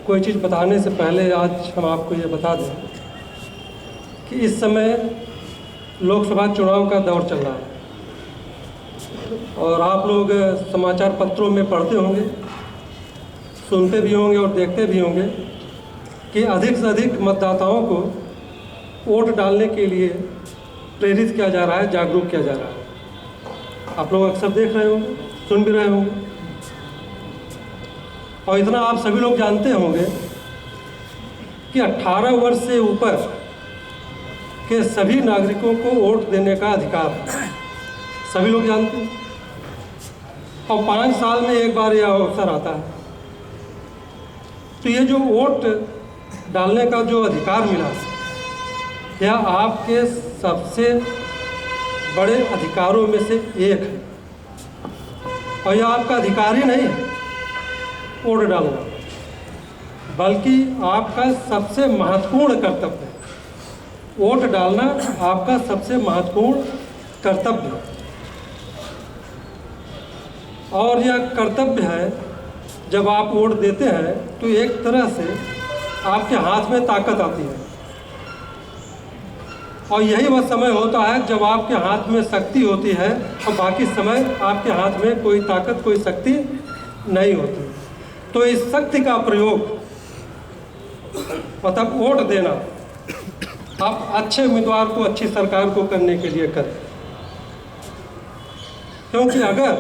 कोई चीज़ बताने से पहले आज हम आपको ये बता दें कि इस समय लोकसभा चुनाव का दौर चल रहा है और आप लोग समाचार पत्रों में पढ़ते होंगे, सुनते भी होंगे और देखते भी होंगे कि अधिक से अधिक मतदाताओं को वोट डालने के लिए प्रेरित किया जा रहा है, जागरूक किया जा रहा है। आप लोग अक्सर देख रहे होंगे, सुन भी रहे होंगे और इतना आप सभी लोग जानते होंगे कि 18 वर्ष से ऊपर के सभी नागरिकों को वोट देने का अधिकार है, सभी लोग जानते हैं। और 5 साल में एक बार यह अवसर आता है। तो ये जो वोट डालने का जो अधिकार मिला, यह आपके सबसे बड़े अधिकारों में से एक है और यह आपका अधिकार ही नहीं है वोट डालना, बल्कि आपका सबसे महत्वपूर्ण कर्तव्य है। वोट डालना आपका सबसे महत्वपूर्ण कर्तव्य है और यह कर्तव्य है। जब आप वोट देते हैं तो एक तरह से आपके हाथ में ताकत आती है और यही वह समय होता है जब आपके हाथ में शक्ति होती है और बाकी समय आपके हाथ में कोई ताकत, कोई शक्ति नहीं होती। तो इस शक्ति का प्रयोग मतलब वोट देना आप अच्छे उम्मीदवार को, अच्छी सरकार को करने के लिए करें, क्योंकि अगर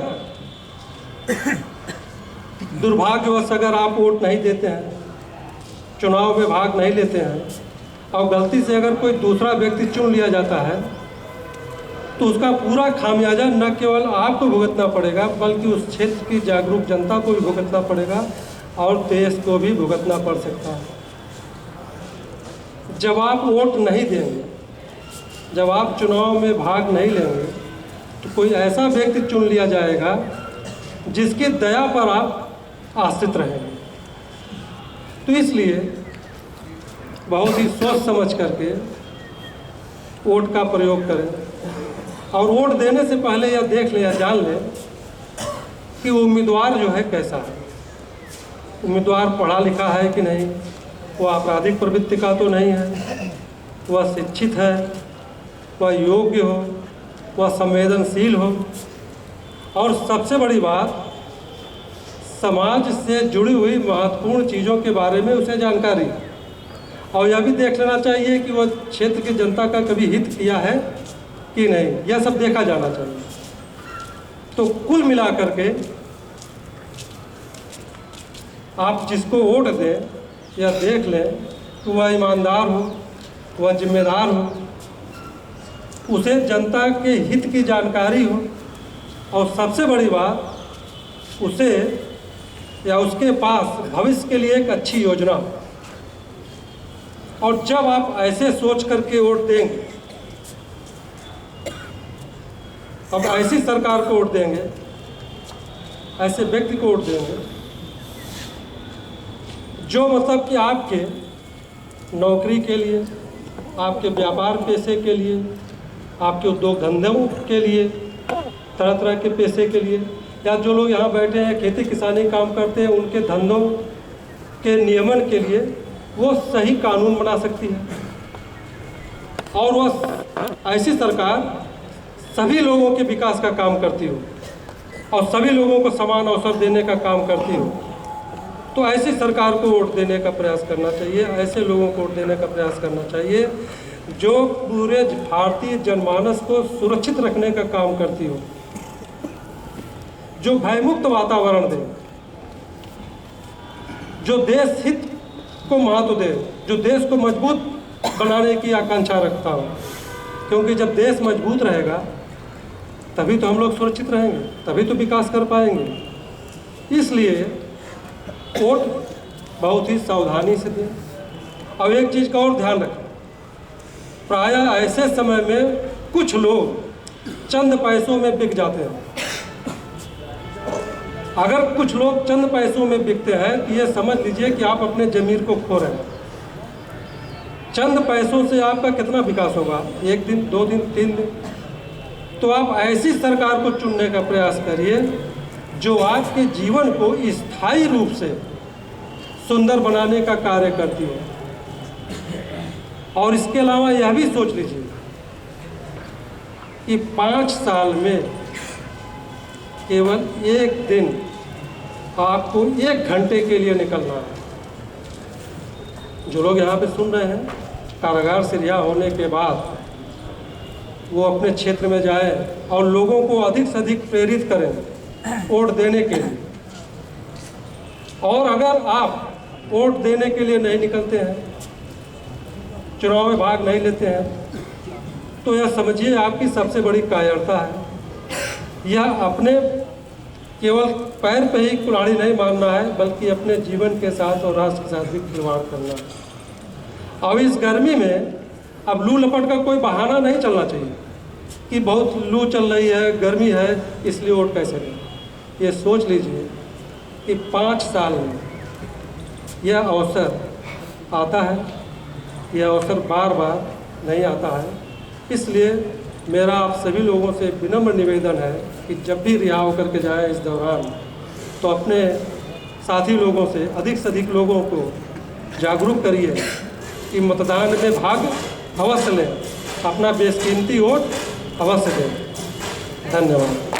दुर्भाग्यवश अगर आप वोट नहीं देते हैं, चुनाव में भाग नहीं लेते हैं और गलती से अगर कोई दूसरा व्यक्ति चुन लिया जाता है तो उसका पूरा खामियाजा न केवल आपको भुगतना पड़ेगा बल्कि उस क्षेत्र की जागरूक जनता को भी भुगतना पड़ेगा और देश को भी भुगतना पड़ सकता है। जब आप वोट नहीं देंगे, जब आप चुनाव में भाग नहीं लेंगे तो कोई ऐसा व्यक्ति चुन लिया जाएगा जिसकी दया पर आप आश्रित रहेंगे। तो इसलिए बहुत ही सोच समझ करके वोट का प्रयोग करें और वोट देने से पहले यह देख लें या जान लें कि उम्मीदवार जो है कैसा है। उम्मीदवार पढ़ा लिखा है कि नहीं, वह आपराधिक प्रवृत्ति का तो नहीं है, वह शिक्षित है, वह योग्य हो, वह संवेदनशील हो और सबसे बड़ी बात, समाज से जुड़ी हुई महत्वपूर्ण चीज़ों के बारे में उसे जानकारी। और यह भी देख लेना चाहिए कि वह क्षेत्र की जनता का कभी हित किया है कि नहीं, यह सब देखा जाना चाहिए। तो कुल मिलाकर के आप जिसको वोट दें या देख लें कि वह ईमानदार हो, वह जिम्मेदार हो, उसे जनता के हित की जानकारी हो और सबसे बड़ी बात, उसे या उसके पास भविष्य के लिए एक अच्छी योजना हो। और जब आप ऐसे सोच करके वोट देंगे, अब ऐसी सरकार को वोट देंगे, ऐसे व्यक्ति को वोट देंगे जो मतलब कि आपके नौकरी के लिए, आपके व्यापार पेशे के लिए, आपके उद्योग धंधों के लिए, तरह तरह के पेशे के लिए, या जो लोग यहाँ बैठे हैं खेती किसानी काम करते हैं उनके धंधों के नियमन के लिए वो सही कानून बना सकती है। और वह ऐसी सरकार सभी लोगों के विकास का काम करती हो और सभी लोगों को समान अवसर देने का काम करती हो। तो ऐसी सरकार को वोट देने का प्रयास करना चाहिए, ऐसे लोगों को वोट देने का प्रयास करना चाहिए जो पूरे भारतीय जनमानस को सुरक्षित रखने का काम करती हो, जो भयमुक्त वातावरण दे, जो देश हित को महत्व दे, जो देश को मजबूत बनाने की आकांक्षा रखता हो। क्योंकि जब देश मजबूत रहेगा तभी तो हम लोग सुरक्षित रहेंगे, तभी तो विकास कर पाएंगे। इसलिए वोट बहुत ही सावधानी से दें। और एक चीज़ का और ध्यान रखें, प्रायः ऐसे समय में कुछ लोग चंद पैसों में बिक जाते हैं। अगर कुछ लोग चंद पैसों में बिकते हैं तो ये समझ लीजिए कि आप अपने ज़मीर को खो रहे हैं। चंद पैसों से आपका कितना विकास होगा, 1 दिन, 2 दिन, 3 दिन। तो आप ऐसी सरकार को चुनने का प्रयास करिए जो आपके जीवन को स्थायी रूप से सुंदर बनाने का कार्य करती हो। और इसके अलावा यह भी सोच लीजिए कि 5 साल में केवल एक दिन आपको 1 घंटे के लिए निकलना है। जो लोग यहाँ पे सुन रहे हैं, कारागार से रिहा होने के बाद वो अपने क्षेत्र में जाए और लोगों को अधिक से अधिक प्रेरित करें वोट देने के लिए। और अगर आप वोट देने के लिए नहीं निकलते हैं, चुनाव में भाग नहीं लेते हैं, तो यह समझिए आपकी सबसे बड़ी कायरता है। यह अपने केवल पैर पे ही कुल्हाड़ी नहीं मारना है, बल्कि अपने जीवन के साथ और राष्ट्र के साथ भी खिलवाड़ करना है। अब इस गर्मी में अब लू लपट का कोई बहाना नहीं चलना चाहिए कि बहुत लू चल रही है, गर्मी है, इसलिए वोट कैसे दें। ये सोच लीजिए कि 5 साल में यह अवसर आता है, यह अवसर बार बार नहीं आता है। इसलिए मेरा आप सभी लोगों से विनम्र निवेदन है कि जब भी रिहा होकर के जाए इस दौरान, तो अपने साथी लोगों से अधिक लोगों को जागरूक करिए कि मतदान में भाग अवश्य लें, अपना बेशकीमती वोट अवश्य दें। धन्यवाद।